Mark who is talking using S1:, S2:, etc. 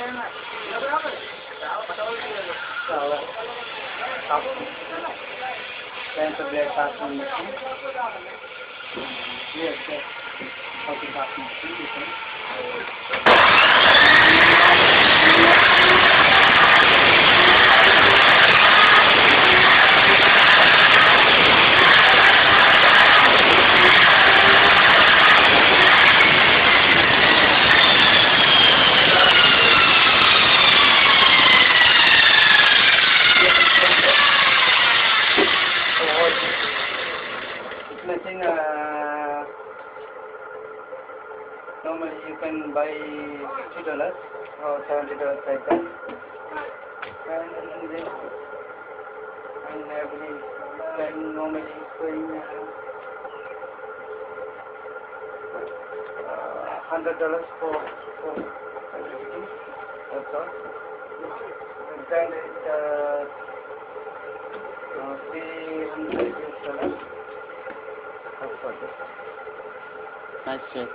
S1: Then the blade passing machine. Yes, yes. Copy passing machine. Machine, normally you can buy $50 or $70 like that, and every time normally paying $100 for everything. That's all. Then it's $300. That's all.
S2: Nice shape.